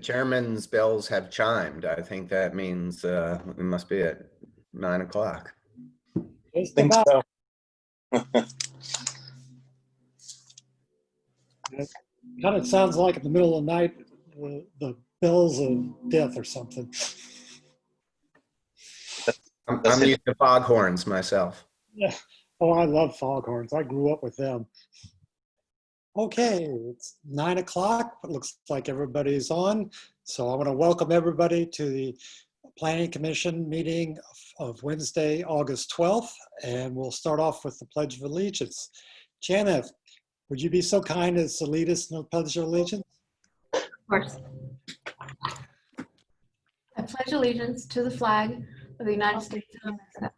Chairman's bells have chimed. I think that means we must be at 9 o'clock. I think so. It kind of sounds like in the middle of the night, the bells of death or something. I'm used to foghorns myself. Yeah. Oh, I love foghorns. I grew up with them. Okay, it's 9 o'clock. It looks like everybody's on. So I want to welcome everybody to the Planning Commission meeting of Wednesday, August 12th. And we'll start off with the Pledge of Allegiance. Janet, would you be so kind as to lead us in the Pledge of Allegiance? Of course. I pledge allegiance to the flag of the United States of America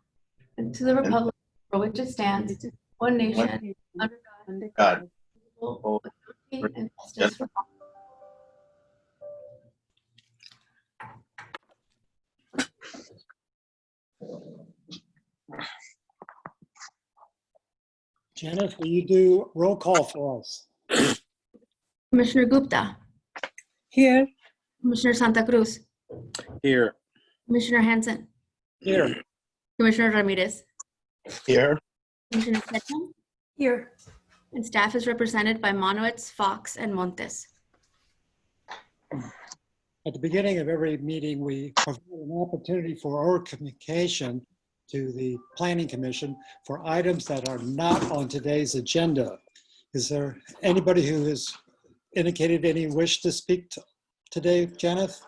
and to the republic for which it stands, one nation, under God, indivisible, with liberty and justice for all. Janet, will you do roll call for us? Commissioner Gupta, Here. Commissioner Santa Cruz, Here. Commissioner Hanson, Here. Commissioner Ramirez, Here. Commissioner Ketchum, Here. and staff is represented by Monowitz, Fox, and Montes. At the beginning of every meeting, we provide an opportunity for our communication to the Planning Commission for items that are not on today's agenda. Is there anybody who has indicated any wish to speak today, Janet?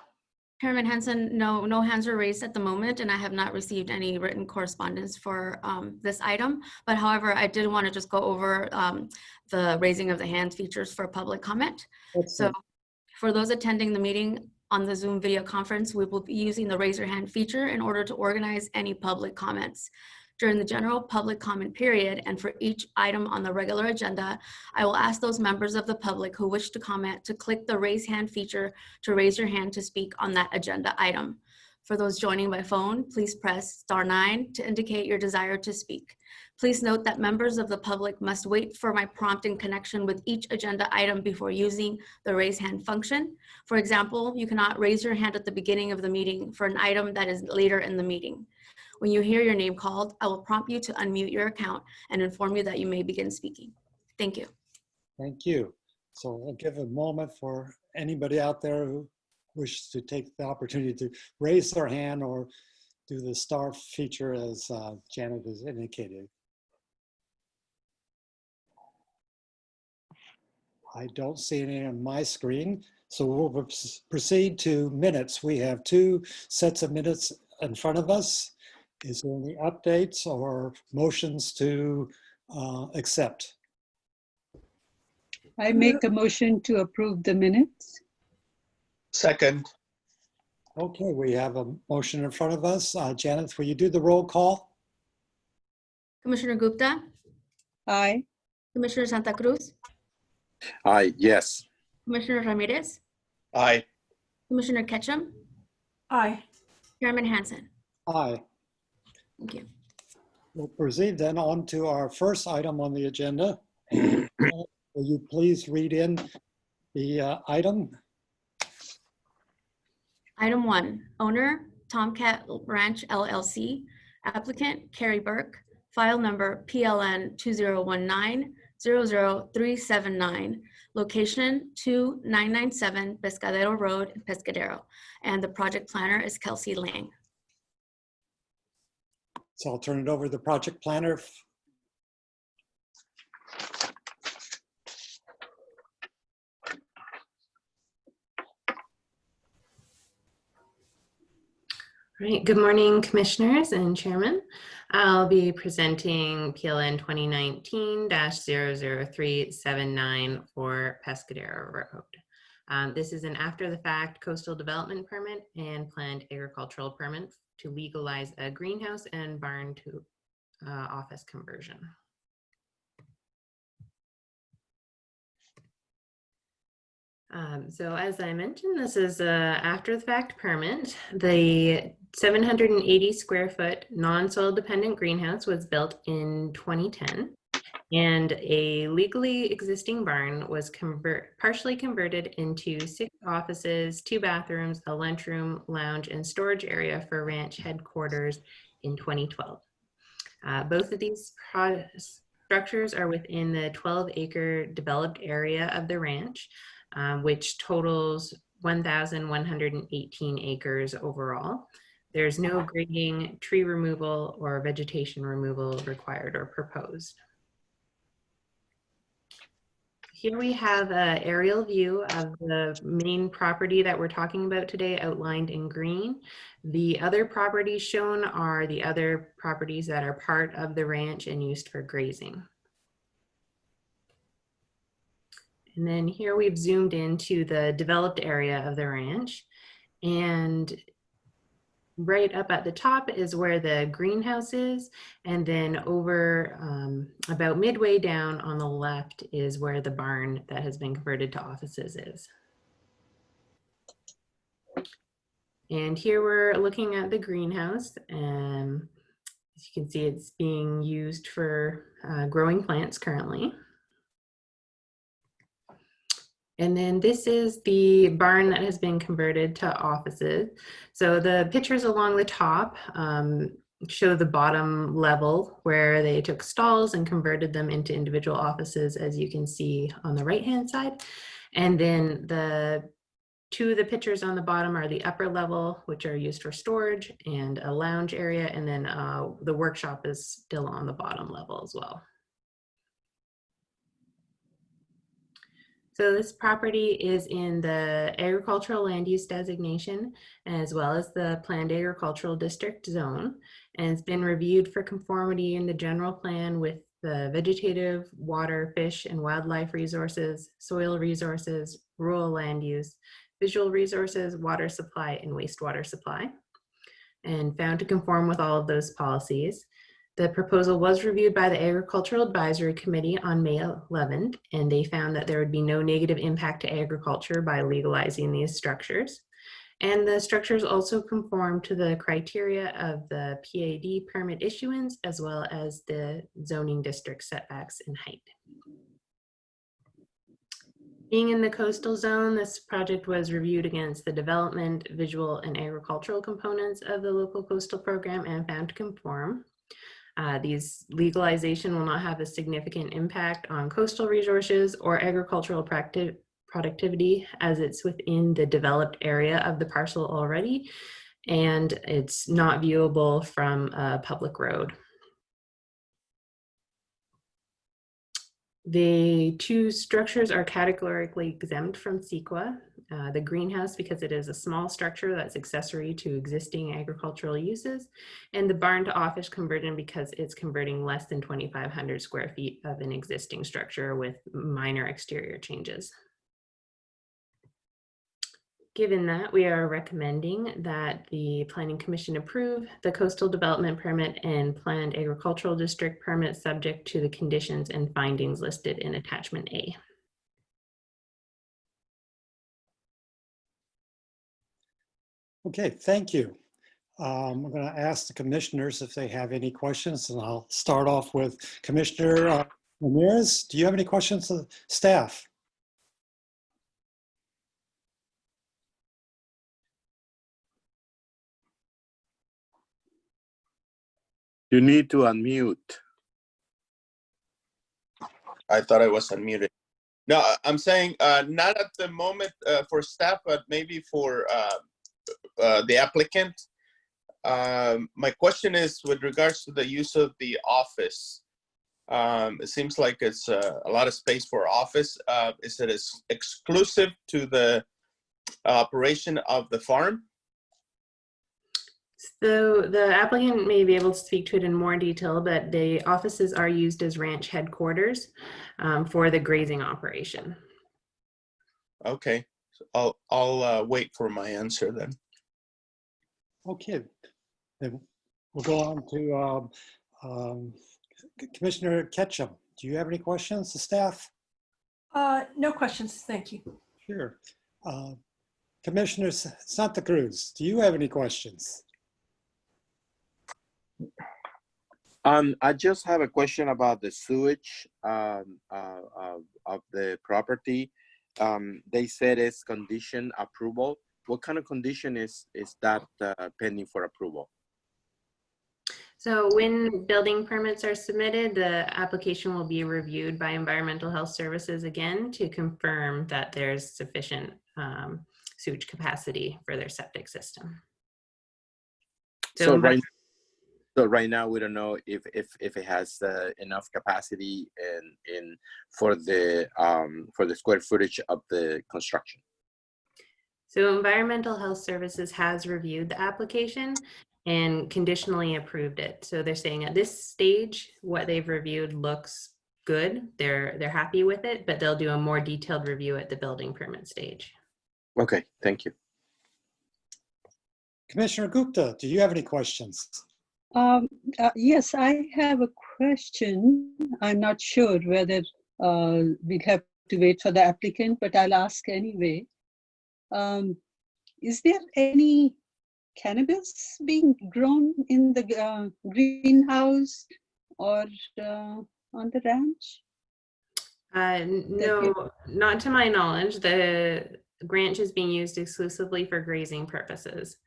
Chairman Hanson, no hands are raised at the moment, and I have not received any written correspondence for this item. But however, I did want to just go over the raising of the hands features for public comment. So for those attending the meeting on the Zoom video conference, we will be using the raise your hand feature in order to organize any public comments. During the general public comment period and for each item on the regular agenda, I will ask those members of the public who wish to comment to click the raise hand feature to raise your hand to speak on that agenda item. For those joining by phone, please press *9 to indicate your desire to speak. Please note that members of the public must wait for my prompt in connection with each agenda item before using the raise hand function. For example, you cannot raise your hand at the beginning of the meeting for an item that is later in the meeting. When you hear your name called, I will prompt you to unmute your account and inform you that you may begin speaking. Thank you. Thank you. So I'll give a moment for anybody out there who wishes to take the opportunity to raise their hand or do the star feature as Janet has indicated. I don't see any on my screen, so we'll proceed to minutes. We have 2 sets of minutes in front of us. Is there any updates or motions to accept? I make a motion to approve the minutes. Second. Okay, we have a motion in front of us. Janet, will you do the roll call? Commissioner Gupta, Aye. Commissioner Santa Cruz, Aye. Yes. Commissioner Ramirez, Aye. Commissioner Ketchum, Aye. Chairman Hanson. Aye. Thank you. We'll proceed then on to our first item on the agenda. Will you please read in the item? Item 1, owner Tomcat Ranch LLC, applicant Carrie Burke, file number PLN 2019-00379, location 2997 Pescadero Road, Pescadero, and the project planner is Kelsey Lang. So I'll turn it over to the project planner. All right, good morning, commissioners and chairman. I'll be presenting PLN 2019-00379 for Pescadero Road. This is an after-the-fact coastal development permit and planned agricultural permit to legalize a greenhouse and barn to office conversion. So as I mentioned, this is a after-the-fact permit. The 780 square foot non-soil dependent greenhouse was built in 2010. And a legally existing barn was partially converted into 6 offices, 2 bathrooms, a lunchroom, lounge, and storage area for ranch headquarters in 2012. Both of these structures are within the 12-acre developed area of the ranch, which totals 1,118 acres overall. There's no grading, tree removal, or vegetation removal required or proposed. Here we have an aerial view of the main property that we're talking about today, outlined in green. The other properties shown are the other properties that are part of the ranch and used for grazing. And then here we've zoomed into the developed area of the ranch. And right up at the top is where the greenhouse is, and then over about midway down on the left is where the barn that has been converted to offices is. And here we're looking at the greenhouse. As you can see, it's being used for growing plants currently. And then this is the barn that has been converted to offices. So the pictures along the top show the bottom level where they took stalls and converted them into individual offices, as you can see on the right-hand side. And then the 2 of the pictures on the bottom are the upper level, which are used for storage and a lounge area. And then the workshop is still on the bottom level as well. So this property is in the agricultural land use designation, as well as the planned agricultural district zone. And it's been reviewed for conformity in the general plan with the vegetative, water, fish, and wildlife resources, soil resources, rural land use, visual resources, water supply, and wastewater supply, and found to conform with all of those policies. The proposal was reviewed by the Agricultural Advisory Committee on May 11th, and they found that there would be no negative impact to agriculture by legalizing these structures. And the structures also conform to the criteria of the PAD permit issuance, as well as the zoning district setbacks in height. Being in the coastal zone, this project was reviewed against the development, visual, and agricultural components of the local coastal program and found to conform. These legalization will not have a significant impact on coastal resources or agricultural productivity, as it's within the developed area of the parcel already, and it's not viewable from a public road. The 2 structures are categorically exempt from CEQA. The greenhouse, because it is a small structure that's accessory to existing agricultural uses, and the barn to office conversion because it's converting less than 2,500 square feet of an existing structure with minor exterior changes. Given that, we are recommending that the Planning Commission approve the coastal development permit and planned agricultural district permit subject to the conditions and findings listed in attachment A. Okay, thank you. I'm going to ask the commissioners if they have any questions, and I'll start off with Commissioner Ramirez. Do you have any questions of staff? You need to unmute. I thought I was unmuted. No, I'm saying not at the moment for staff, but maybe for the applicant. My question is with regards to the use of the office. It seems like it's a lot of space for office. Is it exclusive to the operation of the farm? So the applicant may be able to speak to it in more detail, but the offices are used as ranch headquarters for the grazing operation. Okay, so I'll wait for my answer then. Okay, then we'll go on to Commissioner Ketchum. Do you have any questions to staff? No questions, thank you. Sure. Commissioner Santa Cruz, do you have any questions? I just have a question about the sewage of the property. They said it's condition approval. What kind of condition is that pending for approval? So when building permits are submitted, the application will be reviewed by Environmental Health Services again to confirm that there's sufficient sewage capacity for their septic system. So right now we don't know if it has enough capacity for the square footage of the construction. So Environmental Health Services has reviewed the application and conditionally approved it. So they're saying at this stage, what they've reviewed looks good. They're happy with it, but they'll do a more detailed review at the building permit stage. Okay, thank you. Commissioner Gupta, do you have any questions? Yes, I have a question. I'm not sure whether we'll have to wait for the applicant, but I'll ask anyway. Is there any cannabis being grown in the greenhouse or on the ranch? No, not to my knowledge. The ranch is being used exclusively for grazing purposes.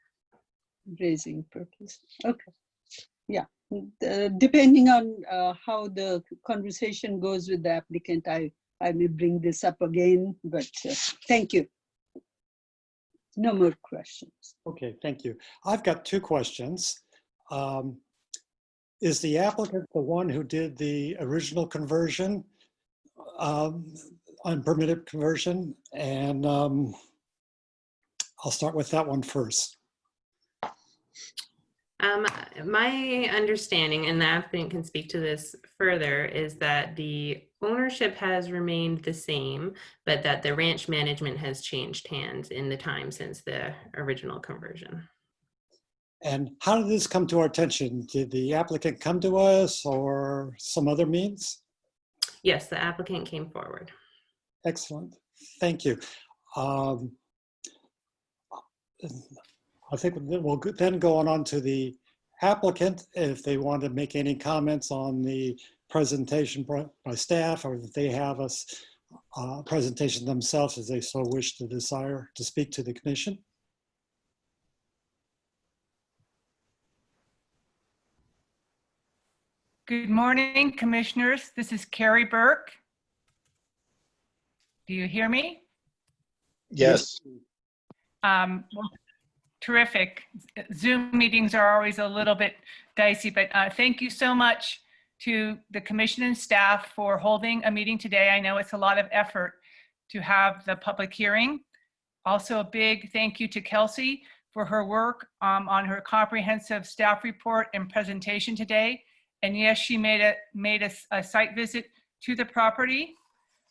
Grazing purpose. Okay. Yeah. Depending on how the conversation goes with the applicant, I may bring this up again, but thank you. No more questions. Okay, thank you. I've got two questions. Is the applicant the one who did the original conversion, unpermitted conversion? And I'll start with that one first. My understanding, and the applicant can speak to this further, is that the ownership has remained the same, but that the ranch management has changed hands in the time since the original conversion. And how did this come to our attention? Did the applicant come to us or some other means? Yes, the applicant came forward. Excellent, thank you. I think we'll then go on to the applicant if they want to make any comments on the presentation by staff, or if they have a presentation themselves as they so wish to desire to speak to the commission. Good morning, commissioners. This is Carrie Burke. Do you hear me? Yes. Well, terrific. Zoom meetings are always a little bit dicey, but thank you so much to the commission and staff for holding a meeting today. I know it's a lot of effort to have the public hearing. Also a big thank you to Kelsey for her work on her comprehensive staff report and presentation today. And yes, she made a site visit to the property.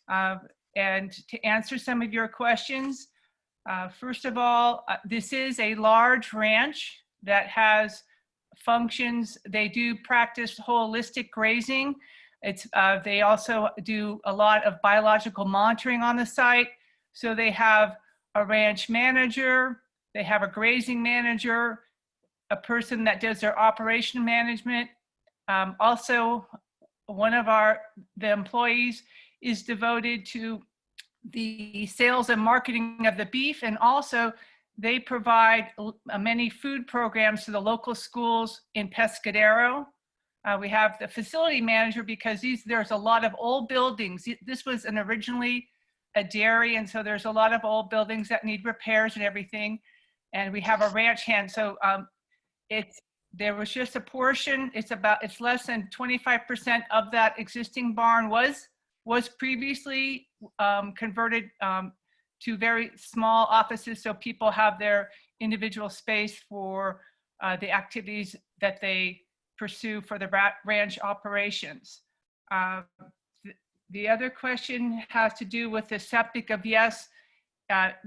And to answer some of your questions, first of all, this is a large ranch that has functions. They do practice holistic grazing. They also do a lot of biological monitoring on the site. So they have a ranch manager, they have a grazing manager, a person that does their operation management. Also, one of the employees is devoted to the sales and marketing of the beef, and also they provide many food programs to the local schools in Pescadero. We have the facility manager because there's a lot of old buildings. This was originally a dairy, and so there's a lot of old buildings that need repairs and everything. And we have a ranch hand. So there was just a portion. It's less than 25% of that existing barn was previously converted to very small offices, so people have their individual space for the activities that they pursue for the ranch operations. The other question has to do with the septic of yes.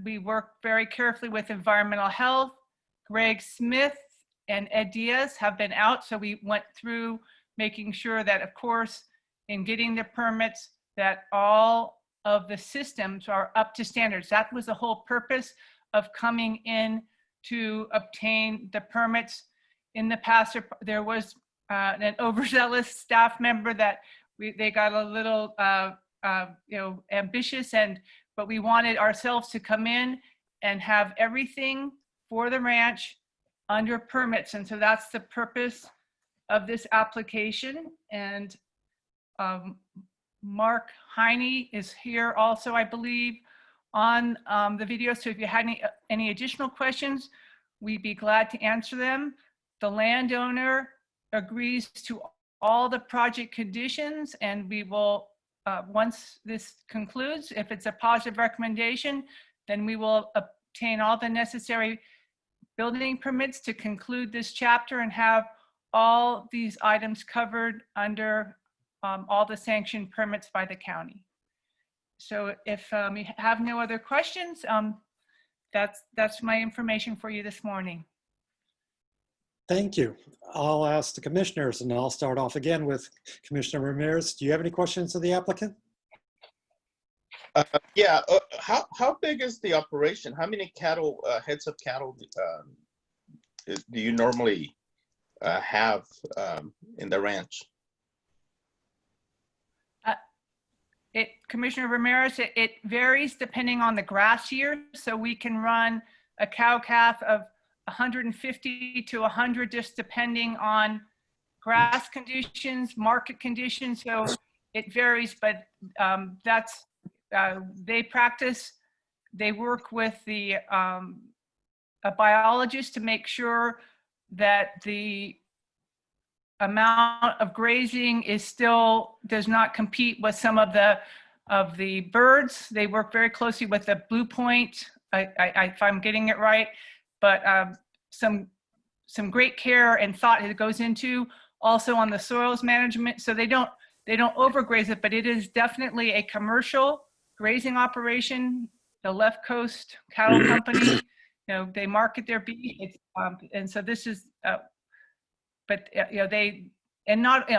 We work very carefully with environmental health. Greg Smith and Ed Diaz have been out, so we went through making sure that, of course, in getting the permits, that all of the systems are up to standards. That was the whole purpose of coming in to obtain the permits. In the past, there was an overzealous staff member that they got a little, ambitious, but we wanted ourselves to come in and have everything for the ranch under permits. And so that's the purpose of this application. And Mark Heine is here also, I believe, on the video. So if you had any additional questions, we'd be glad to answer them. The landowner agrees to all the project conditions, and we will, once this concludes, if it's a positive recommendation, then we will obtain all the necessary building permits to conclude this chapter and have all these items covered under all the sanctioned permits by the county. So if you have no other questions, that's my information for you this morning. Thank you. I'll ask the commissioners, and I'll start off again with Commissioner Ramirez. Do you have any questions of the applicant? Yeah. How big is the operation? How many cattle, heads of cattle, do you normally have in the ranch? Commissioner Ramirez, it varies depending on the grass year. So we can run a cow calf of 150 to 100, just depending on grass conditions, market conditions. So it varies, but they work with a biologist to make sure that the amount of grazing does not compete with some of the birds. They work very closely with the Blue Point, if I'm getting it right, but some great care and thought that goes into also on the soils management. So they don't overgraze it, but it is definitely a commercial grazing operation. The Left Coast Cattle Company, they market their beef, and so this is. But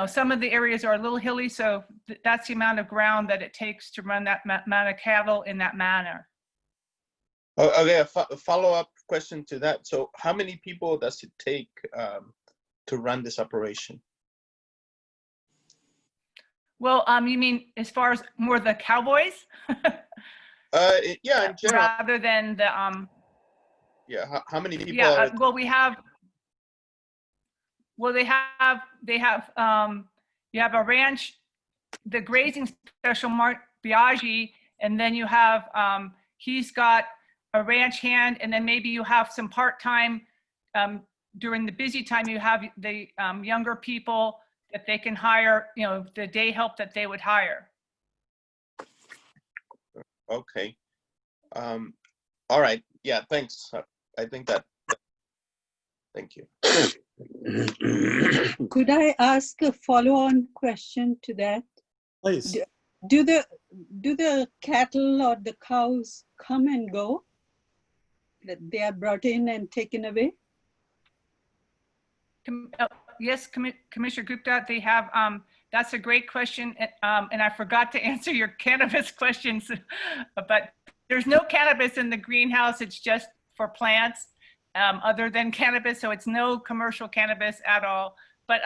some of the areas are a little hilly, so that's the amount of ground that it takes to run that amount of cattle in that manner. Okay, a follow-up question to that. So how many people does it take to run this operation? Well, you mean as far as more the cowboys? Yeah, in general. Rather than the Yeah, how many people? Yeah, they have you have a ranch, the grazing special, Mark Biaggi, and then you have he's got a ranch hand, and then maybe you have some part-time during the busy time. You have the younger people that they can hire, the day help that they would hire. Okay. All right. Yeah, thanks. I think that. Thank you. Could I ask a follow-on question to that? Please. Do the cattle or the cows come and go? That they are brought in and taken away? Yes, Commissioner Gupta, they have, that's a great question. And I forgot to answer your cannabis questions, but there's no cannabis in the greenhouse. It's just for plants other than cannabis. So it's no commercial cannabis at all. But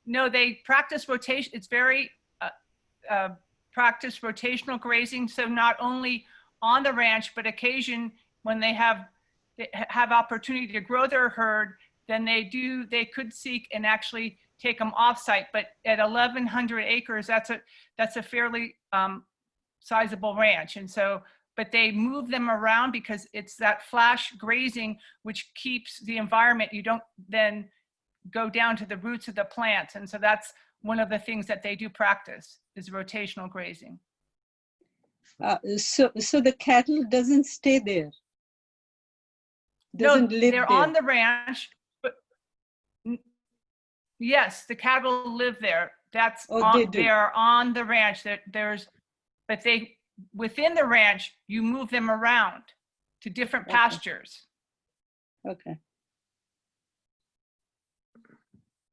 no, they practice rotation. It's very practice rotational grazing. So not only on the ranch, but occasion when they have opportunity to grow their herd, then they could seek and actually take them off-site. But at 1,100 acres, that's a fairly sizable ranch. And so, but they move them around because it's that flash grazing which keeps the environment. You don't then go down to the roots of the plants. And so that's one of the things that they do practice is rotational grazing. So the cattle doesn't stay there? Doesn't live they're there. On the ranch, but yes, the cattle live there. That's they are on the ranch. But within the ranch, you move them around to different pastures. Okay.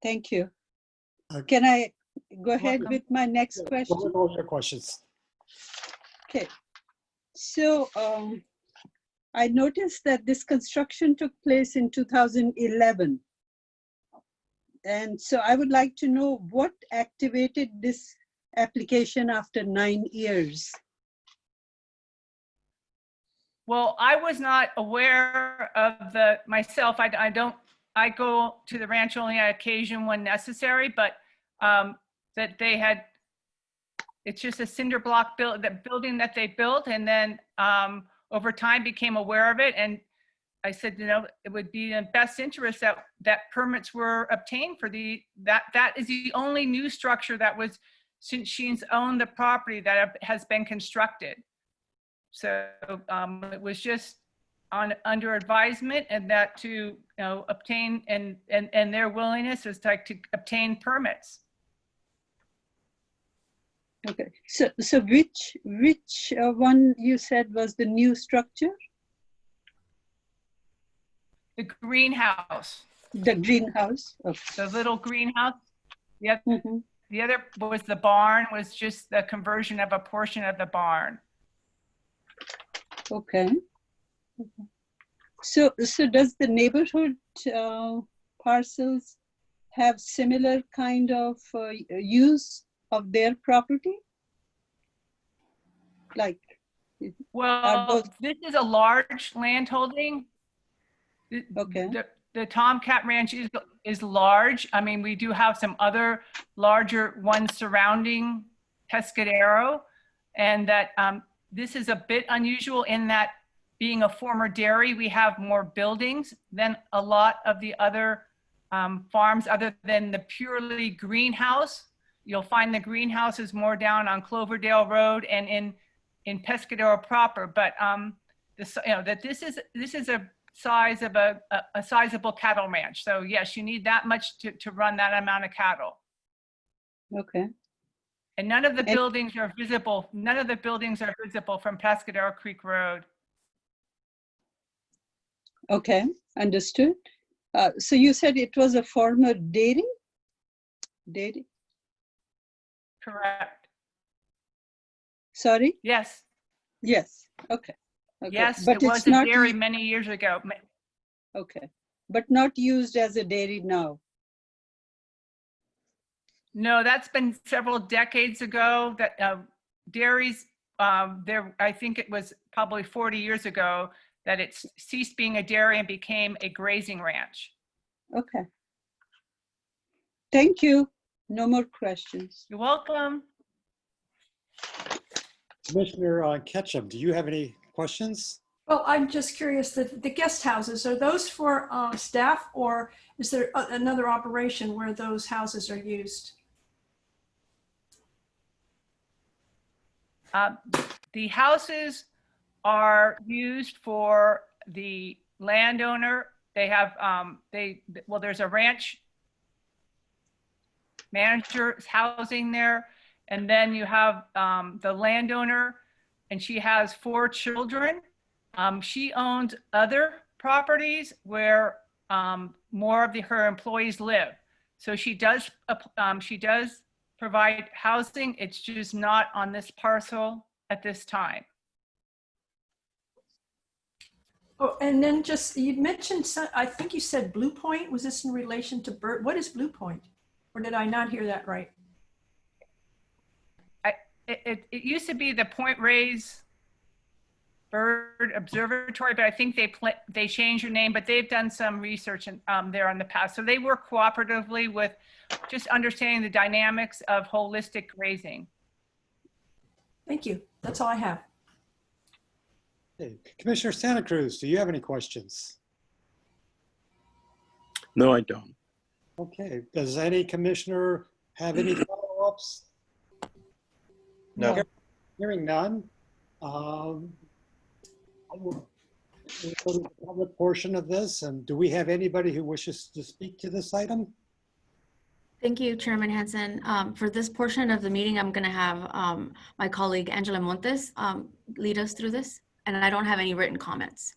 Thank you. Can I go ahead with my next question? All your questions. Okay. So I noticed that this construction took place in 2011. And so I would like to know what activated this application after 9 years. Well, I was not aware of the, myself, I go to the ranch only on occasion when necessary, but that they had, it's just a cinder block building that they built, and then over time became aware of it. And I said, you know, it would be in best interest that permits were obtained for that is the only new structure that was, since Sheen's owned the property, that has been constructed. So it was just under advisement, and that to, you know, obtain and their willingness is like to obtain permits. Okay, so which one you said was the new structure? The greenhouse, The greenhouse? Okay. the little greenhouse. Yeah, Mhm. the other was the barn, was just the conversion of a portion of the barn. Okay. So does the neighborhood parcels have similar kind of use of their property? Like, Well, those- this is a large landholding. Okay. The Tomcat Ranch is large. I mean, we do have some other larger ones surrounding Pescadero, and that this is a bit unusual in that, being a former dairy, we have more buildings than a lot of the other farms, other than the purely greenhouse. You'll find the greenhouse is more down on Cloverdale Road and in Pescadero proper. But that this is a size of a sizable cattle ranch. So yes, you need that much to run that amount of cattle. okay. And none of the And- buildings are visible. None of the buildings are visible from Pescadero Creek Road. Okay, understood. So you said it was a former dairy? Dairy? Correct. Sorry? Yes. Yes, okay. Okay. Yes, But it it's was a not dairy u- many years ago. Okay, but not used as a dairy now? No, that's been several decades ago that dairies, I think it was probably 40 years ago that it ceased being a dairy and became a grazing ranch. Okay. Thank you. No more questions. You're welcome. Commissioner Ketchum, do you have any questions? Well, I'm just curious, the guest houses, are those for staff, or is there another operation where those houses are used? The houses are used for the landowner. They have, there's a ranch manager's housing there. And then you have the landowner, and she has 4 children. She owns other properties where more of her employees live. So she does provide housing. It's just not on this parcel at this time. Oh, and then just, you mentioned, I think you said Blue Point. Was this in relation to bird? What is Blue Point? Or did I not hear that right? It used to be the Point Reyes Bird Observatory, but I think they changed their name, but they've done some research there in the past. So they work cooperatively with just understanding the dynamics of holistic grazing. Thank you. That's all I have. Okay. Commissioner Santa Cruz, do you have any questions? No, I don't. Okay, does any commissioner have any follow-ups? No. Hearing none. I will go to the public portion of this, and do we have anybody who wishes to speak to this item? Thank you, Chairman Hansen. For this portion of the meeting, I'm going to have my colleague Angela Montes lead us through this, and I don't have any written comments.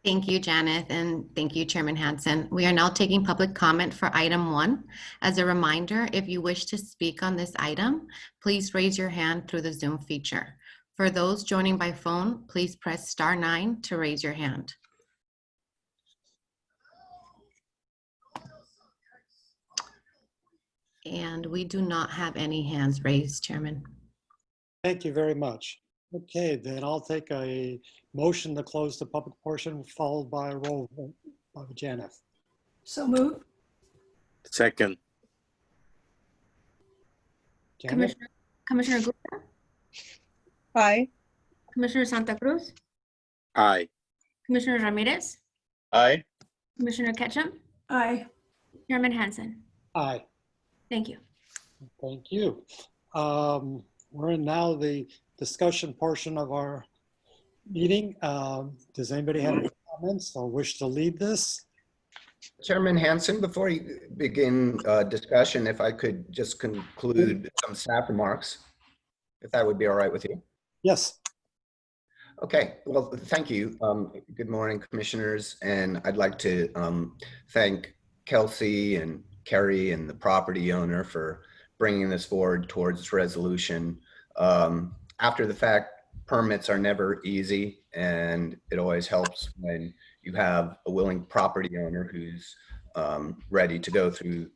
Thank you, Janet, and thank you, Chairman Hansen. We are now taking public comment for item 1. As a reminder, if you wish to speak on this item, please raise your hand through the Zoom feature. For those joining by phone, please press *9 to raise your hand. And we do not have any hands raised, Chairman. Thank you very much. Okay, then I'll take a motion to close the public portion, followed by a roll vote by Janet. So move. Second. Janet? Commissioner Gupta, Aye. Commissioner Santa Cruz, Aye. Commissioner Ramirez, Aye. Commissioner Ketchum, Aye. Chairman Hansen. Aye. Thank you. Thank you. We're in now the discussion portion of our meeting. Does anybody have any comments or wish to lead this? Chairman Hansen, before you begin discussion, if I could just conclude some staff remarks, if that would be all right with you. Yes. Okay, well, thank you. Good morning, commissioners, and I'd like to thank Kelsey and Kerry and the property owner for bringing this forward towards resolution. After the fact, permits are never easy, and it always helps when you have a willing property owner who's ready to go through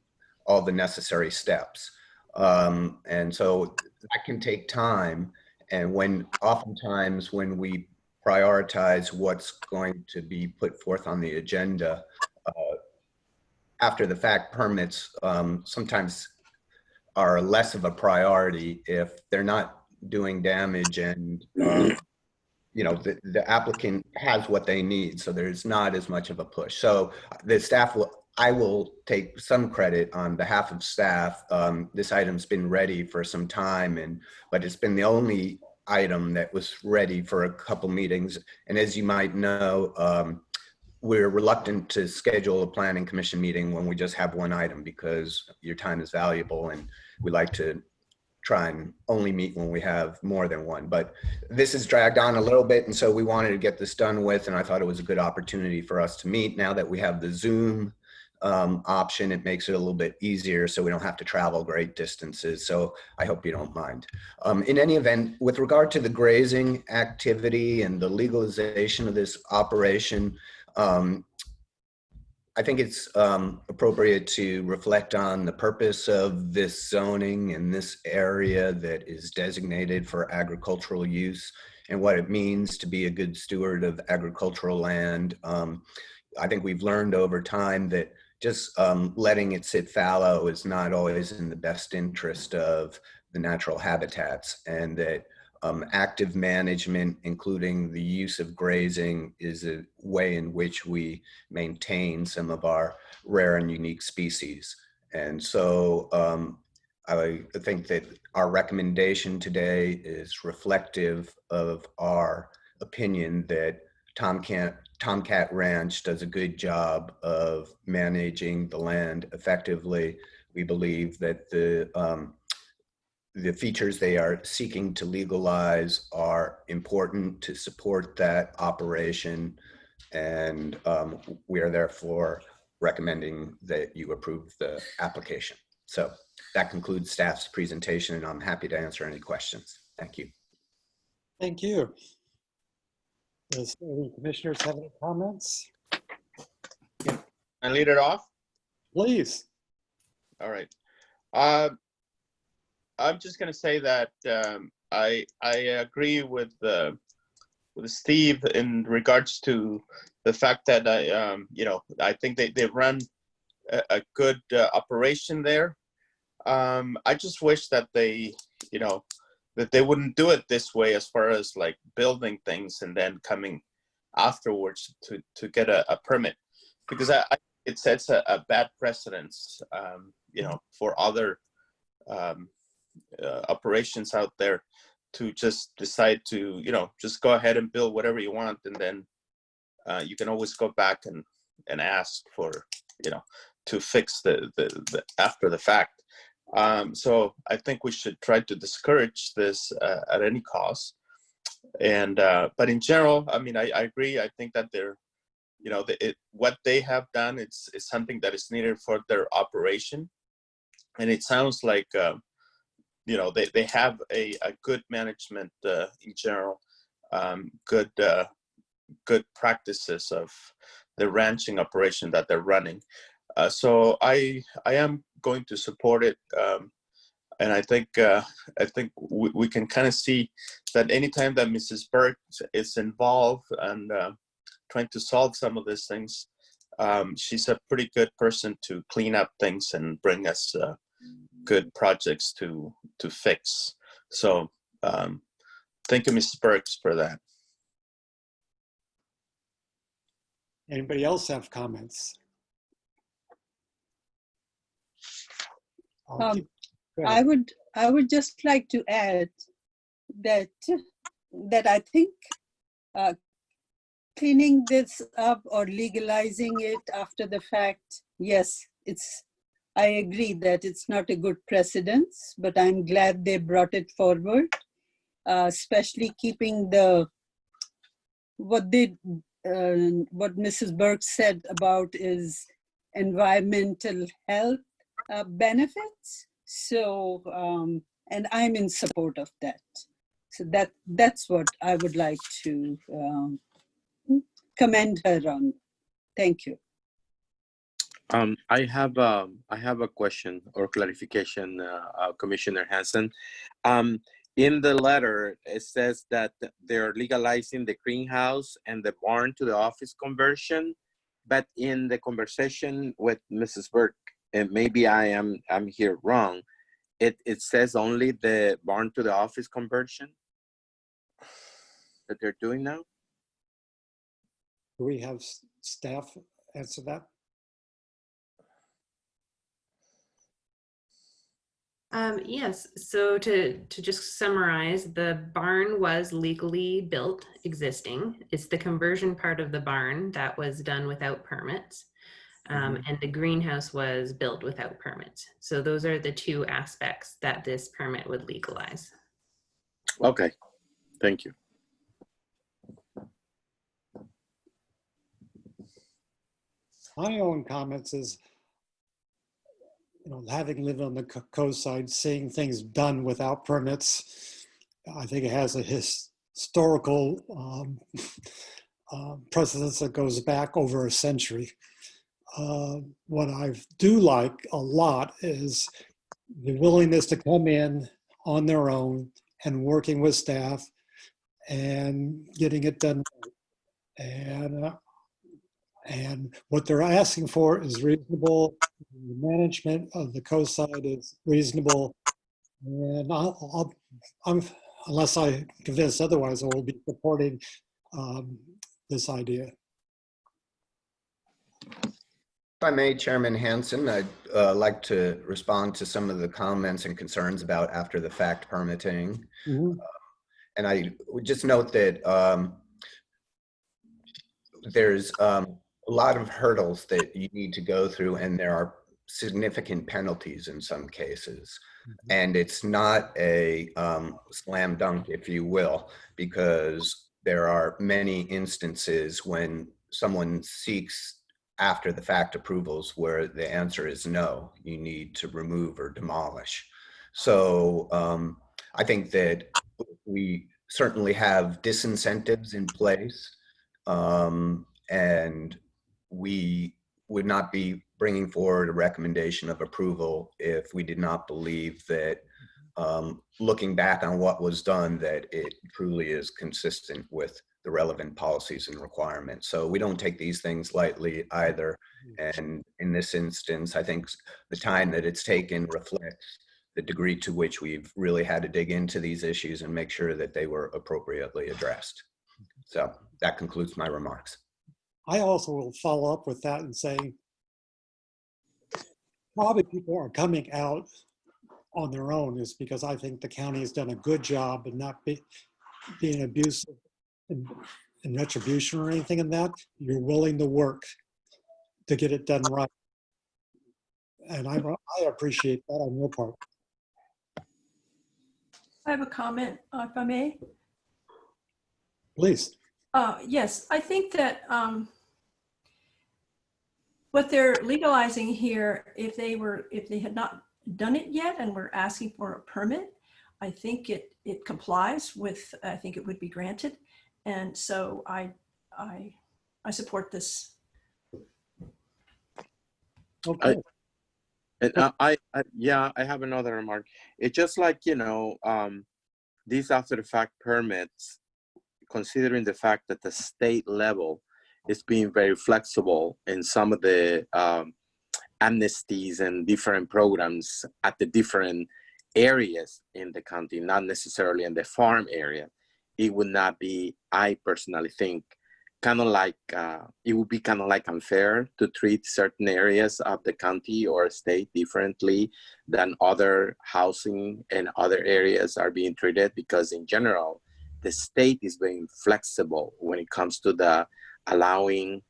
all the necessary steps. And so that can take time. And oftentimes when we prioritize what's going to be put forth on the agenda, after the fact permits sometimes are less of a priority if they're not doing damage and the applicant has what they need, so there's not as much of a push. So the staff I will take some credit on behalf of staff. This item's been ready for some time, but it's been the only item that was ready for a couple meetings. And as you might know, we're reluctant to schedule a planning commission meeting when we just have one item because your time is valuable and we like to try and only meet when we have more than one. But this is dragged on a little bit, and so we wanted to get this done with, and I thought it was a good opportunity for us to meet. Now that we have the Zoom option, it makes it a little bit easier so we don't have to travel great distances. So I hope you don't mind. In any event, with regard to the grazing activity and the legalization of this operation, I think it's appropriate to reflect on the purpose of this zoning in this area that is designated for agricultural use and what it means to be a good steward of agricultural land. I think we've learned over time that just letting it sit fallow is not always in the best interest of the natural habitats, and that active management, including the use of grazing, is a way in which we maintain some of our rare and unique species. And so I think that our recommendation today is reflective of our opinion that Tomcat Ranch does a good job of managing the land effectively. We believe that the features they are seeking to legalize are important to support that operation, and we are therefore recommending that you approve the application. So that concludes staff's presentation, and I'm happy to answer any questions. Thank you. Thank you. Does any commissioners have any comments? And lead it off. Please. All right. I'm just going to say that I agree with Steve in regards to the fact that I think they run a good operation there. I just wish that they wouldn't do it this way as far as like building things and then coming afterwards to get a permit, because it sets a bad precedence, for other operations out there to just decide to just go ahead and build whatever you want, and then you can always go back and ask for to fix the after the fact. So I think we should try to discourage this at any cost. And but in general, I mean, I agree. I think that they're what they have done, it's something that is needed for their operation, and it sounds like they have a good management in general, good practices of the ranching operation that they're running. So I am going to support it. And I think we can kind of see that anytime that Mrs. Burke is involved and trying to solve some of these things, she's a pretty good person to clean up things and bring us good projects to fix. So thank you, Mrs. Burks, for that. Anybody else have comments? Go ahead. I would just like to add that I think cleaning this up or legalizing it after the fact, yes, I agree that it's not a good precedence, but I'm glad they brought it forward, especially keeping what Mrs. Burke said about is environmental health benefits. So, and I'm in support of that. So that's what I would like to commend her on. Thank you. I have a question or clarification, Commissioner Hansen. In the letter, it says that they're legalizing the greenhouse and the barn to the office conversion, but in the conversation with Mrs. Burke, and maybe I'm here wrong, it says only the barn to the office conversion that they're doing now? Do we have staff answer that? Yes, so to just summarize, the barn was legally built, existing. It's the conversion part of the barn that was done without permits. And the greenhouse was built without permits. So those are the two aspects that this permit would legalize. Okay, thank you. My own comments is, having lived on the coast side, seeing things done without permits, I think it has a historical precedence that goes back over a century. What I do like a lot is the willingness to come in on their own and working with staff and getting it done. And what they're asking for is reasonable. The management of the coast side is reasonable. And I'm unless I'm convinced otherwise, I will be supporting this idea. If I may, Chairman Hansen, I'd like to respond to some of the comments and concerns about after the fact permitting. And I would just note that there's a lot of hurdles that you need to go through, and there are significant penalties in some cases. And it's not a slam dunk, if you will, because there are many instances when someone seeks after the fact approvals where the answer is no, you need to remove or demolish. So I think that we certainly have disincentives in place, and we would not be bringing forward a recommendation of approval if we did not believe that looking back on what was done, that it truly is consistent with the relevant policies and requirements. So we don't take these things lightly either. And in this instance, I think the time that it's taken reflects the degree to which we've really had to dig into these issues and make sure that they were appropriately addressed. So that concludes my remarks. I also will follow up with that and say, probably people are coming out on their own is because I think the county has done a good job in not being abusive in retribution or anything in that. You're willing to work to get it done right. And I appreciate that on your part. I have a comment, if I may. Please. Yes, I think that what they're legalizing here, if they had not done it yet and were asking for a permit, I think it complies with, I think it would be granted. And so I support this. Okay, And yeah, I have another remark. It's just like, you know, these after the fact permits, considering the fact that the state level is being very flexible in some of the amnesties and different programs at the different areas in the county, not necessarily in the farm area, it would not be, I personally think, kind of like, it would be kind of like unfair to treat certain areas of the county or state differently than other housing and other areas are being treated, because in general, the state is being flexible when it comes to the allowing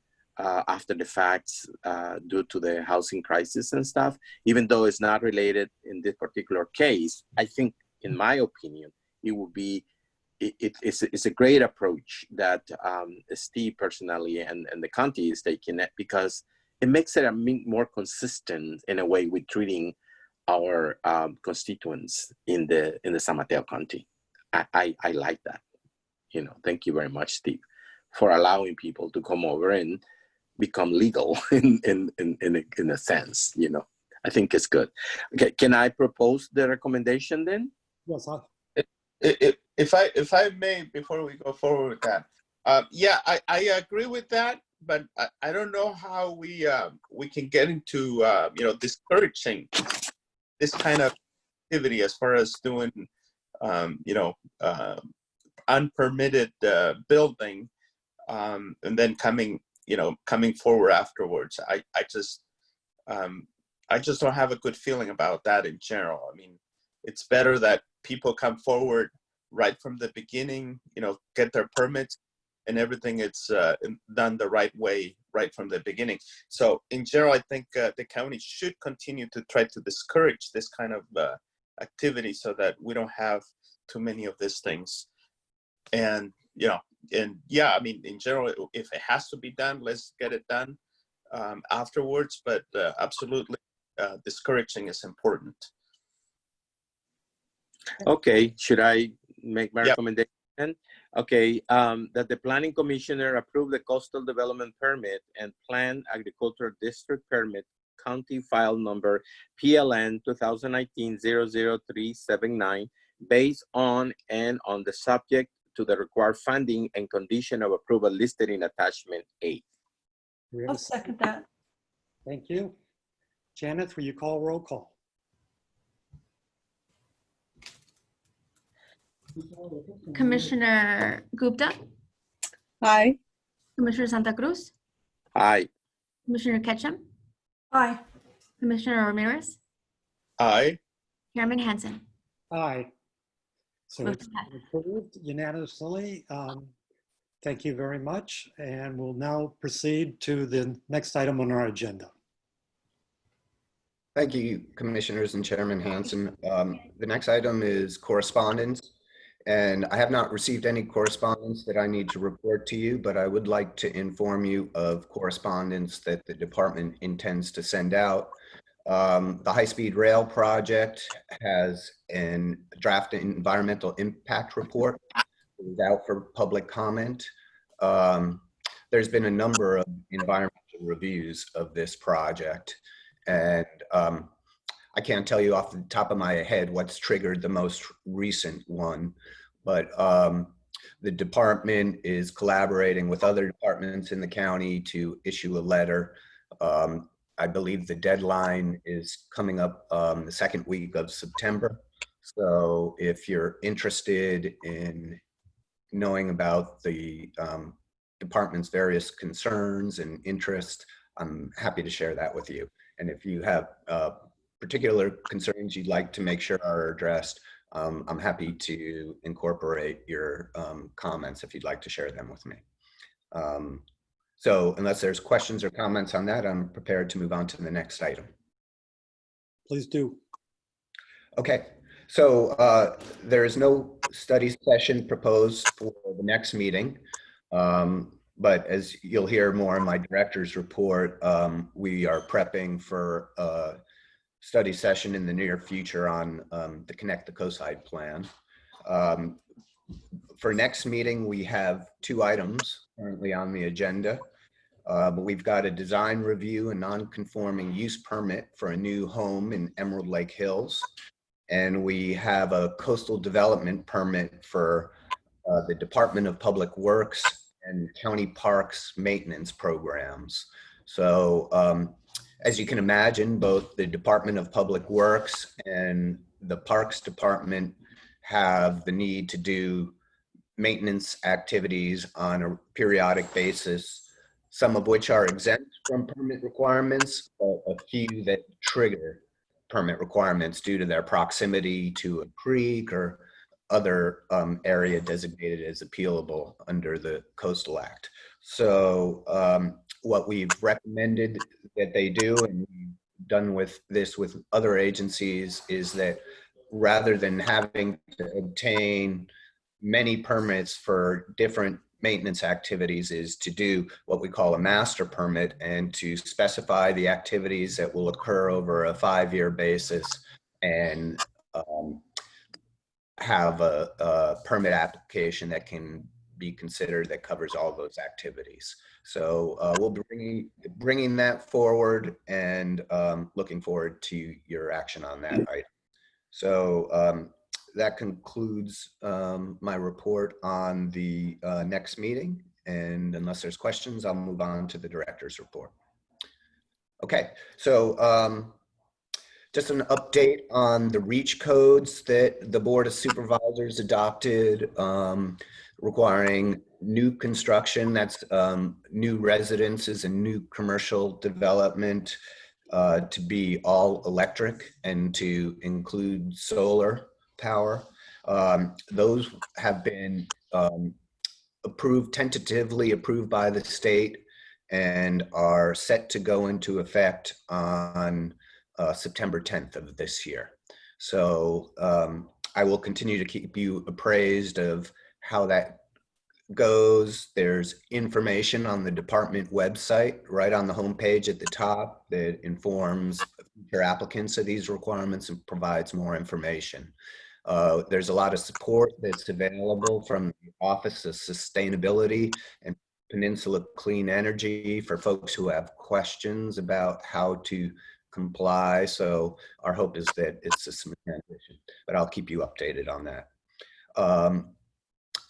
after the facts due to the housing crisis and stuff, even though it's not related in this particular case. I think, in my opinion, it would be, it's a great approach that Steve personally and the county is taking it, because it makes it more consistent in a way with treating our constituents in the San Mateo County. I like that. You know, thank you very much, Steve, for allowing people to come over and become legal in a sense. You know, I think it's good. Okay, can I propose the recommendation then? yes, If I may, before we go forward with that, yeah, I agree with that, but I don't know how we can get into you know, discouraging this kind of activity as far as doing you know, unpermitted building and then coming forward afterwards. I just don't have a good feeling about that in general. I mean, it's better that people come forward right from the beginning, you know, get their permits and everything. It's done the right way right from the beginning. So in general, I think the county should continue to try to discourage this kind of activity so that we don't have too many of these things. And, you know, and yeah, I mean, in general, if it has to be done, let's get it done afterwards. But absolutely, discouraging is important. Okay, should I make my Yep. recommendation? Okay, that the planning commissioner approve the coastal development permit and planned agricultural district permit, county file number PLN 2019-00379, based on and on the subject to the required funding and condition of approval listed in attachment 8. we have I'll a second. second that. Thank you. Janet, will you call roll call? Commissioner Gupta, Aye. Commissioner Santa Cruz, Aye. Commissioner Ketchum, Aye. Commissioner Ramirez, Aye. Chairman Hansen. Aye. So it's Motion passes. approved unanimously. Thank you very much. And we'll now proceed to the next item on our agenda. Thank you, Commissioners and Chairman Hansen. The next item is correspondence, and I have not received any correspondence that I need to report to you, but I would like to inform you of correspondence that the department intends to send out. The high-speed rail project has a draft environmental impact report. It is out for public comment. There's been a number of environmental reviews of this project, and I can't tell you off the top of my head what's triggered the most recent one, but the department is collaborating with other departments in the county to issue a letter. I believe the deadline is coming up the second week of September. So if you're interested in knowing about the department's various concerns and interests, I'm happy to share that with you. And if you have particular concerns you'd like to make sure are addressed, I'm happy to incorporate your comments if you'd like to share them with me. So unless there's questions or comments on that, I'm prepared to move on to the next item. Please do. Okay, so there is no study session proposed for the next meeting. But as you'll hear more in my director's report, we are prepping for a study session in the near future on the Connect the Coastside plan. For next meeting, we have 2 items currently on the agenda. But we've got a design review and non-conforming use permit for a new home in Emerald Lake Hills. And we have a coastal development permit for the Department of Public Works and County Parks maintenance programs. So as you can imagine, both the Department of Public Works and the Parks Department have the need to do maintenance activities on a periodic basis, some of which are exempt from permit requirements, but a few that trigger permit requirements due to their proximity to a creek or other area designated as appealable under the Coastal Act. So what we've recommended that they do, and we've done with this with other agencies, is that rather than having to obtain many permits for different maintenance activities, is to do what we call a master permit and to specify the activities that will occur over a 5-year basis and have a permit application that can be considered that covers all those activities. So we'll be bringing that forward and looking forward to your action on that item. So that concludes my report on the next meeting. And unless there's questions, I'll move on to the director's report. Okay, so just an update on the REACH codes that the Board of Supervisors adopted, requiring new construction, that's new residences and new commercial development to be all electric and to include solar power. Those have been tentatively approved by the state and are set to go into effect on September 10th of this year. So I will continue to keep you appraised of how that goes. There's information on the department website right on the homepage at the top that informs future applicants of these requirements and provides more information. There's a lot of support that's available from the Office of Sustainability and Peninsula Clean Energy for folks who have questions about how to comply. So our hope is that it's a smooth transition, but I'll keep you updated on that.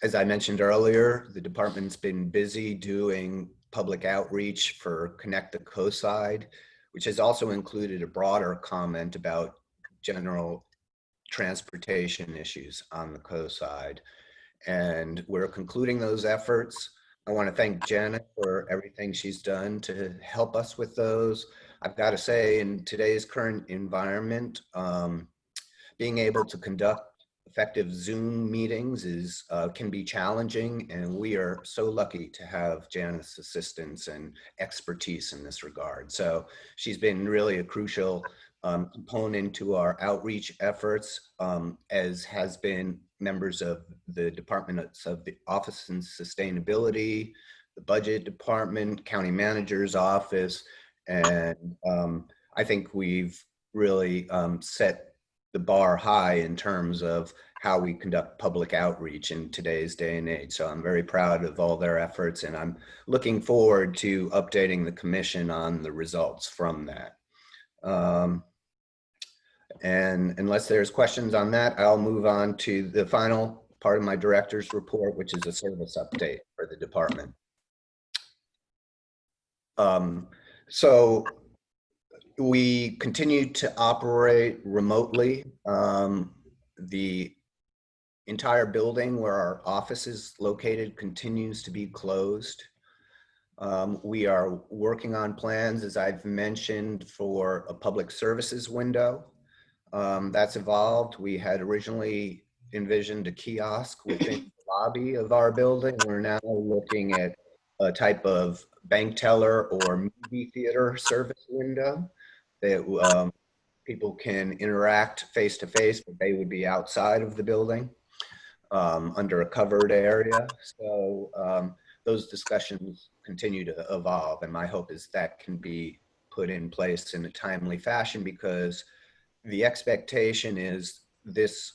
As I mentioned earlier, the department's been busy doing public outreach for Connect the Coastside, which has also included a broader comment about general transportation issues on the coastside. And we're concluding those efforts. I want to thank Janet for everything she's done to help us with those. I've got to say, in today's current environment, being able to conduct effective Zoom meetings can be challenging, and we are so lucky to have Janet's assistance and expertise in this regard. So she's been really a crucial component to our outreach efforts, as has been members of the departments of the Office of Sustainability, the Budget Department, County Manager's Office, and I think we've really set the bar high in terms of how we conduct public outreach in today's day and age. So I'm very proud of all their efforts, and I'm looking forward to updating the commission on the results from that. And unless there's questions on that, I'll move on to the final part of my director's report, which is a service update for the department. So we continue to operate remotely. The entire building where our office is located continues to be closed. We are working on plans, as I've mentioned, for a public services window. That's evolved. We had originally envisioned a kiosk within the lobby of our building. We're now looking at a type of bank teller or movie theater service window that people can interact face to face, but they would be outside of the building under a covered area. So those discussions continue to evolve, and my hope is that can be put in place in a timely fashion, because the expectation is this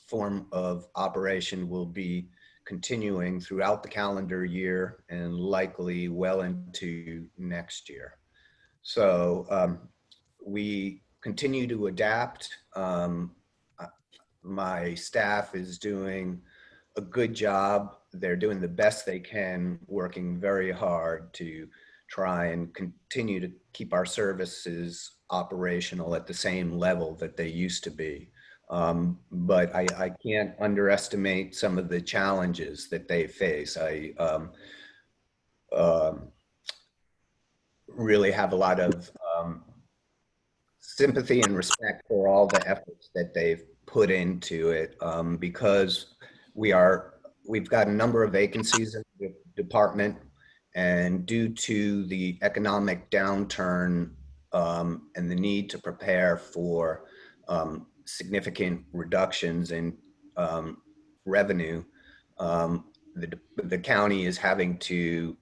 form of operation will be continuing throughout the calendar year and likely well into next year. So we continue to adapt. My staff is doing a good job. They're doing the best they can, working very hard to try and continue to keep our services operational at the same level that they used to be. But I can't underestimate some of the challenges that they face. I really have a lot of sympathy and respect for all the efforts that they've put into it, because we've got a number of vacancies in the department, and due to the economic downturn and the need to prepare for significant reductions in revenue, the county is having to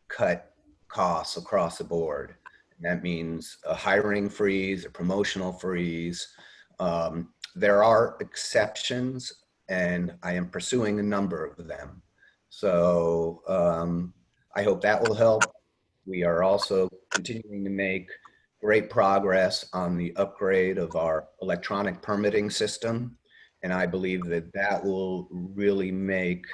cut costs across the board. And that means a hiring freeze, a promotional freeze. There are exceptions, and I am pursuing a number of them. So I hope that will help. We are also continuing to make great progress on the upgrade of our electronic permitting system. And I believe that that will really make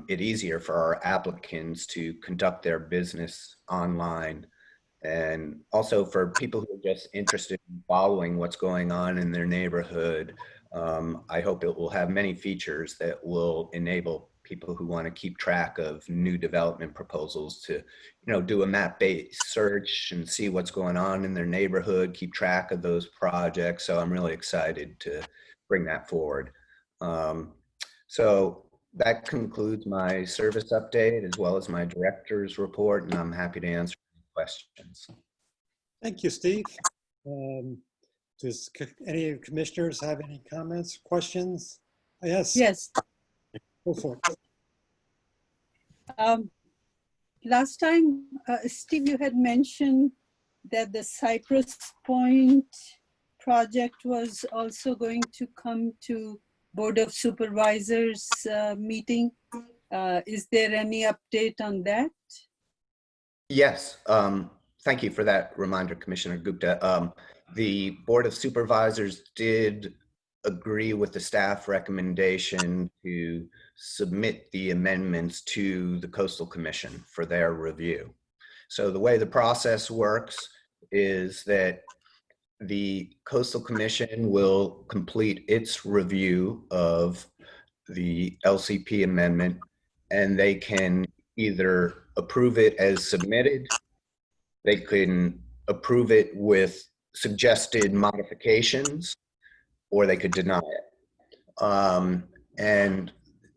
it easier for our applicants to conduct their business online. And also for people who are just interested in following what's going on in their neighborhood, I hope it will have many features that will enable people who want to keep track of new development proposals to, do a map-based search and see what's going on in their neighborhood, keep track of those projects. So I'm really excited to bring that forward. So that concludes my service update as well as my director's report, and I'm happy to answer any questions. Thank you, Steve. Does any commissioners have any comments, questions? Yes. Yes. Go for it. Last time, Steve, you had mentioned that the Cypress Point project was also going to come to Board of Supervisors meeting. Is there any update on that? Yes. Thank you for that reminder, Commissioner Gupta. The Board of Supervisors did agree with the staff recommendation to submit the amendments to the Coastal Commission for their review. So the way the process works is that the Coastal Commission will complete its review of the LCP amendment, and they can either approve it as submitted, they can approve it with suggested modifications, or they could deny it. And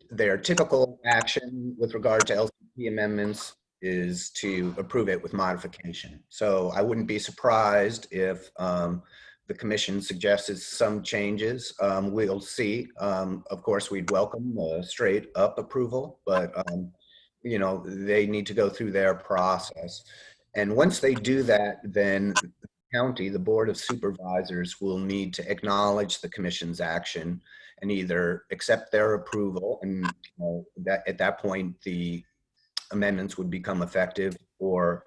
their typical action with regard to LCP amendments is to approve it with modification. So I wouldn't be surprised if the commission suggested some changes. We'll see. Of course, we'd welcome a straight up approval, but they need to go through their process. And once they do that, then the county, the Board of Supervisors, will need to acknowledge the commission's action and either accept their approval, and that at that point the amendments would become effective, or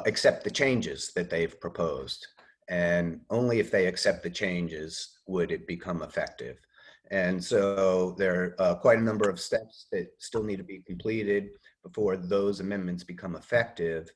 accept the changes that they've proposed. And only if they accept the changes would it become effective. And so there are quite a number of steps that still need to be completed before those amendments become effective.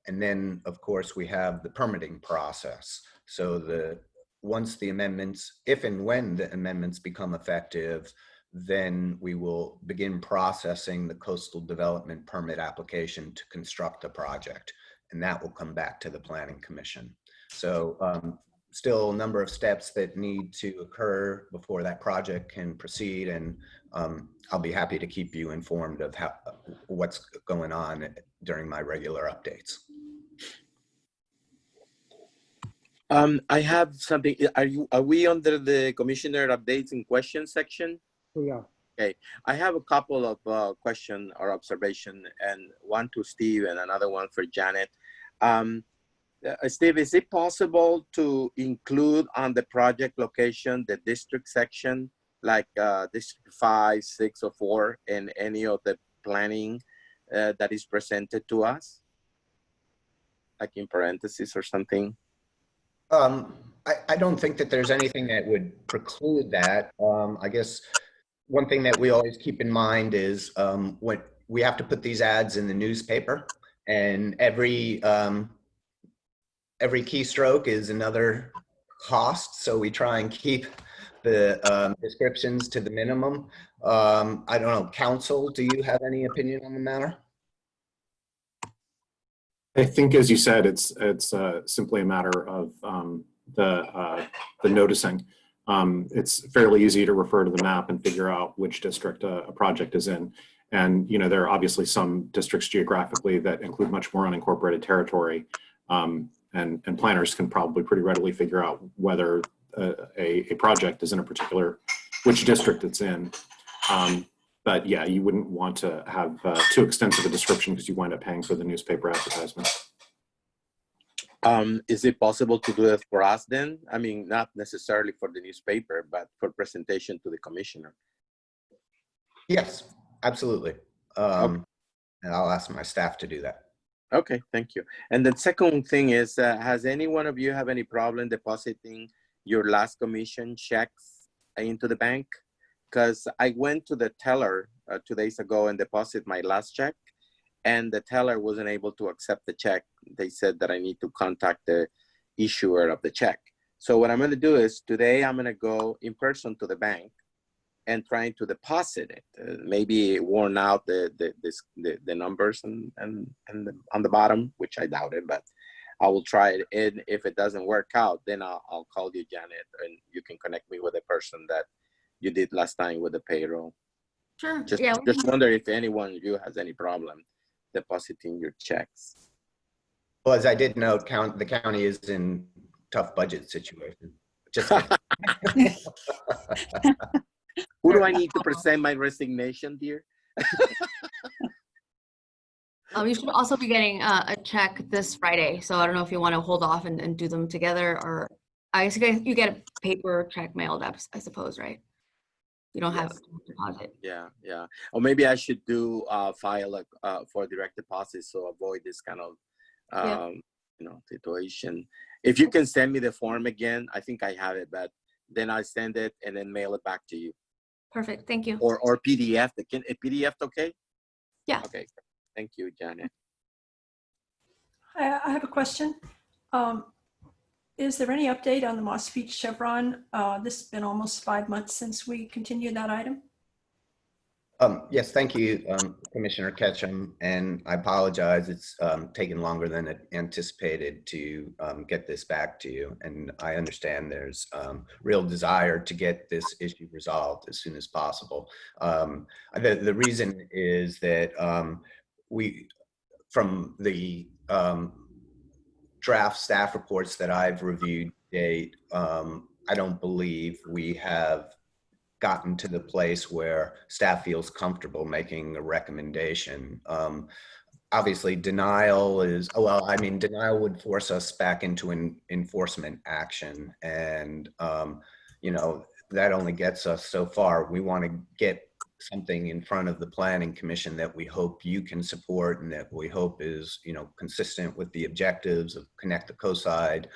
And then, of course, we have the permitting process. So once the amendments, if and when the amendments become effective, then we will begin processing the coastal development permit application to construct the project. And that will come back to the Planning Commission. So still a number of steps that need to occur before that project can proceed. And I'll be happy to keep you informed of what's going on during my regular updates. I have something. Are we under the commissioner updates and questions section? We are. Okay. I have a couple of question or observation, and one to Steve and another one for Janet. Steve, is it possible to include on the project location the district section like District 5, 6, or 4 in any of the planning that is presented to us? Like in parentheses or something? I don't think that there's anything that would preclude that. I guess one thing that we always keep in mind is when we have to put these ads in the newspaper, and every keystroke is another cost. So we try and keep the descriptions to the minimum. I don't know, counsel, do you have any opinion on the matter? I think, as you said, it's simply a matter of the noticing. It's fairly easy to refer to the map and figure out which district a project is in. And there are obviously some districts geographically that include much more unincorporated territory, and planners can probably pretty readily figure out whether a project is in a particular, which district it's in. But yeah, you wouldn't want to have too extensive a description because you wind up paying for the newspaper advertisement. Is it possible to do it for us then? I mean, not necessarily for the newspaper, but for presentation to the commissioner. Yes, absolutely. Okay. And I'll ask my staff to do that. Okay, thank you. And the second thing is, has any one of you have any problem depositing your last commission checks into the bank? Because I went to the teller 2 days ago and deposited my last check, and the teller wasn't able to accept the check. They said that I need to contact the issuer of the check. So what I'm going to do is today I'm going to go in person to the bank and trying to deposit it. Maybe worn out the numbers and on the bottom, which I doubt it, but I will try it. And if it doesn't work out, then I'll call you, Janet, and you can connect me with the person that you did last time with the payroll. Sure. Just Yeah. wonder if anyone of you has any problem depositing your checks. Well, as I did note, the county is in tough budget situation. Just Who do I need to present my resignation, dear? You should also be getting a check this Friday. So I don't know if you want to hold off and do them together, or I guess you get a paper check mailed up, I suppose, right? You don't have a deposit. Yeah. Or maybe I should do file for direct deposit, so avoid this kind of situation. If you can send me the form again, I think I have it, but then I send it and then mail it back to you. Perfect. Thank you. Or PDF. A PDF, okay? Yeah. Okay. Thank you, Janet. I have a question. Is there any update on the Moss Beach Chevron? This has been almost 5 months since we continued that item. Yes, thank you, Commissioner Ketchum, and I apologize. It's taken longer than anticipated to get this back to you, and I understand there's real desire to get this issue resolved as soon as possible. The reason is that from the draft staff reports that I've reviewed to date, I don't believe we have gotten to the place where staff feels comfortable making a recommendation. Obviously, denial would force us back into an enforcement action, and that only gets us so far. We want to get something in front of the Planning Commission that we hope you can support and that we hope is consistent with the objectives of Connect the Coastside.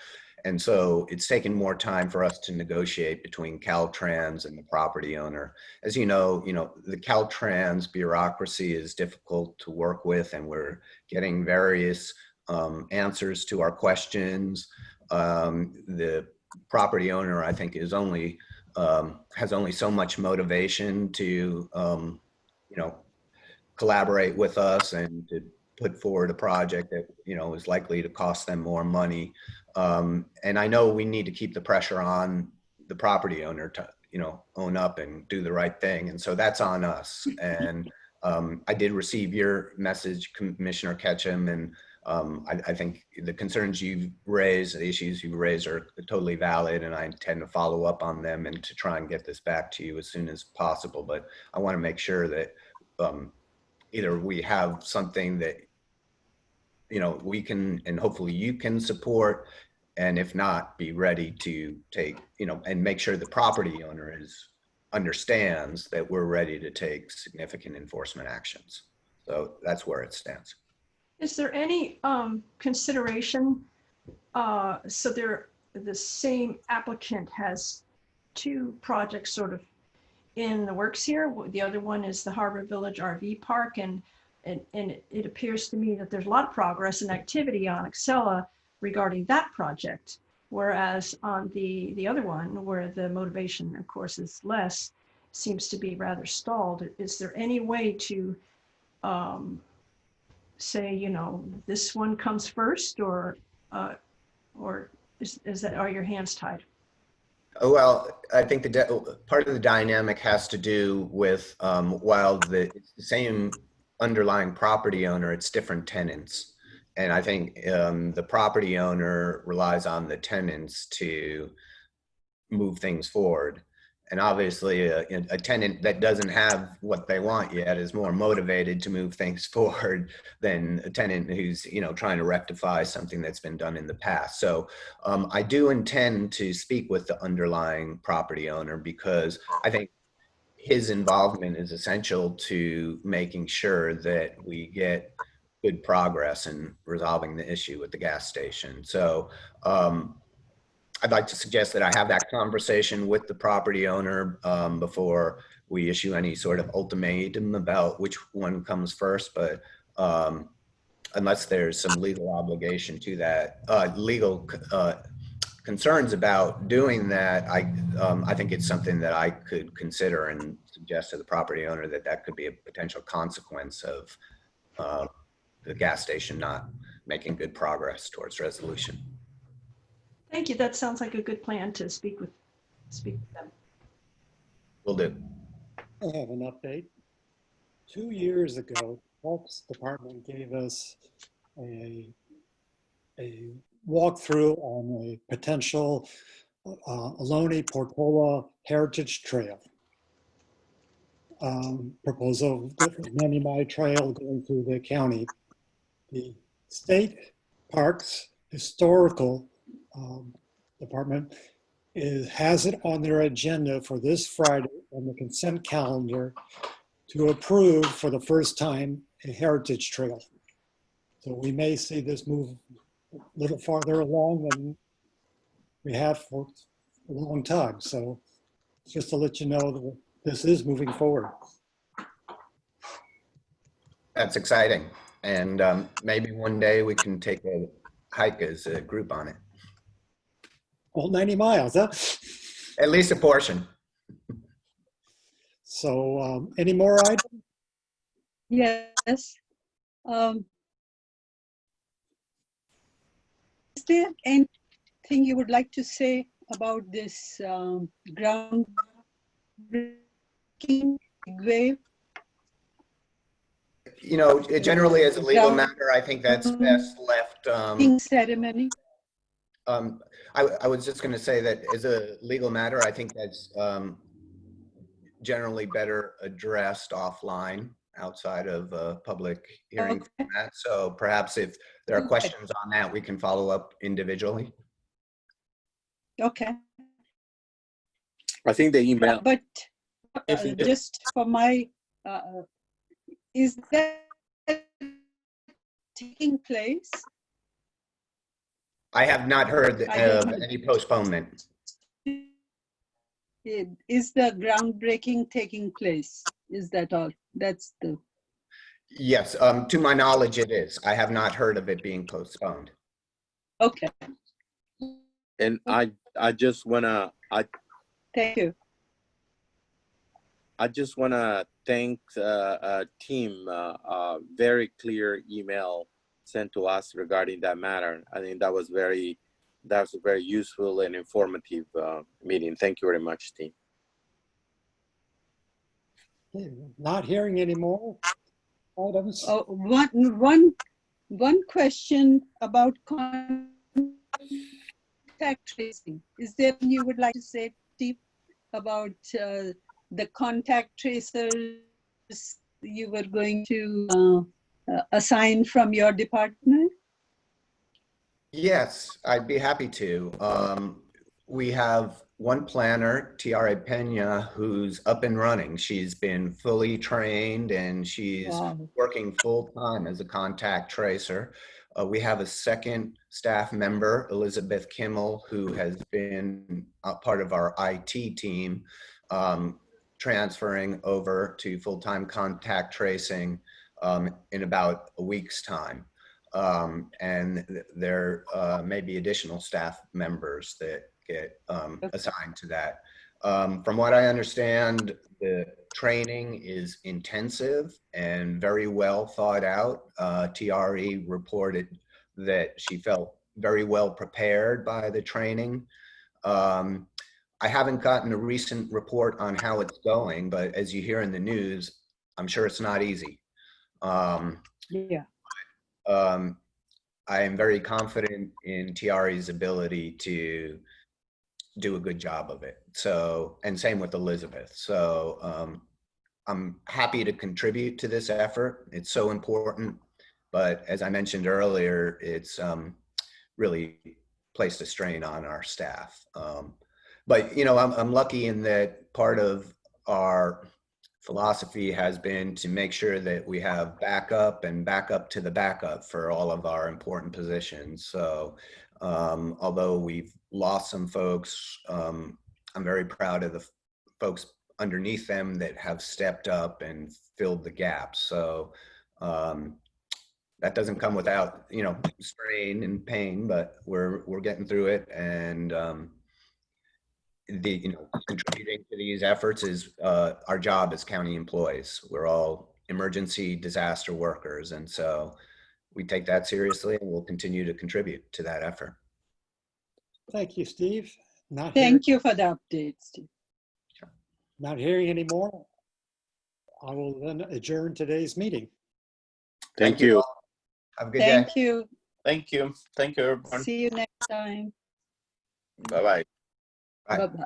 And so it's taken more time for us to negotiate between Caltrans and the property owner. As you know, the Caltrans bureaucracy is difficult to work with, and we're getting various answers to our questions. The property owner, I think, has only so much motivation to, collaborate with us and to put forward a project that, is likely to cost them more money. And I know we need to keep the pressure on the property owner to, own up and do the right thing. And so that's on us. And I did receive your message, Commissioner Ketchum, and I think the concerns you've raised, the issues you've raised are totally valid, and I intend to follow up on them and to try and get this back to you as soon as possible. But I want to make sure that either we have something that we can, and hopefully you can support, and if not, be ready to take, and make sure the property owner is understands that we're ready to take significant enforcement actions. So that's where it stands. Is there any consideration? So the same applicant has two projects sort of in the works here. The other one is the Harbor Village RV Park, and it appears to me that there's a lot of progress and activity on Excella regarding that project. Whereas on the other one, where the motivation, of course, is less, seems to be rather stalled. Is there any way to say, you know, this one comes first, or is that, are your hands tied? Well, I think part of the dynamic has to do with while it's the same underlying property owner, it's different tenants. And I think the property owner relies on the tenants to move things forward. And obviously a tenant that doesn't have what they want yet is more motivated to move things forward than a tenant who's, you know, trying to rectify something that's been done in the past. So I do intend to speak with the underlying property owner, because I think his involvement is essential to making sure that we get good progress in resolving the issue with the gas station. So I'd like to suggest that I have that conversation with the property owner before we issue any sort of ultimatum about which one comes first. But unless there's some legal obligation to that, legal concerns about doing that, I think it's something that I could consider and suggest to the property owner that that could be a potential consequence of the gas station not making good progress towards resolution. Thank you. That sounds like a good plan to speak with them. Will do. I have an update. 2 years ago, Parks Department gave us a walkthrough on a potential Ohlone Portola Heritage Trail. Proposal for Many Mile Trail going through the county. The state parks historical department has it on their agenda for this Friday on the consent calendar to approve for the first time a heritage trail. So we may see this move a little farther along than we have for a long time. So just to let you know that this is moving forward. That's exciting. And maybe one day we can take a hike as a group on it. All 90 miles, huh? At least a portion. So any more items? Yes. Is there anything you would like to say about this groundbreaking wave? You know, generally as a legal matter, I think that's best left. Ceremony. I was just going to say that as a legal matter, I think that's generally better addressed offline outside of a public hearing format. So perhaps if there are questions on that, we can follow up individually. Okay. I think the email. But just for my, is that taking place? I have not heard of any postponement. Is the groundbreaking taking place? Is that all? That's the. Yes, to my knowledge, it is. I have not heard of it being postponed. Okay. And I just wanna. Thank you. I just wanna thank team. Very clear email sent to us regarding that matter. I think that was a very useful and informative meeting. Thank you very much, team. Not hearing any more items. Oh, one question about contact tracing. Is there anything you would like to say, Steve, about the contact tracers you were going to assign from your department? Yes, I'd be happy to. We have one planner, Tiara Pena, who's up and running. She's been fully trained and she's Wow. working full time as a contact tracer. We have a second staff member, Elizabeth Kimmel, who has been a part of our IT team, transferring over to full-time contact tracing in about a week's time. And there may be additional staff members that get assigned to that. From what I understand, the training is intensive and very well thought out. TRE reported that she felt very well prepared by the training. I haven't gotten a recent report on how it's going, but as you hear in the news, I'm sure it's not easy. Yeah. I am very confident in TRE's ability to do a good job of it. So, and same with Elizabeth. So I'm happy to contribute to this effort. It's so important, but as I mentioned earlier, it's really placed a strain on our staff. But, you know, I'm lucky in that part of our philosophy has been to make sure that we have backup and backup to the backup for all of our important positions. So although we've lost some folks, I'm very proud of the folks underneath them that have stepped up and filled the gaps. So that doesn't come without, you know, strain and pain, but we're getting through it. And contributing to these efforts is our job as county employees. We're all emergency disaster workers, and so we take that seriously, and we'll continue to contribute to that effort. Thank you, Steve. Not hearing, Thank you for the update, Steve. not hearing any more. I will then adjourn today's meeting. Thank you. all. Have a good day. Thank you. Thank you. Thank you, everyone. See you next time. Bye-bye. Bye. Bye-bye.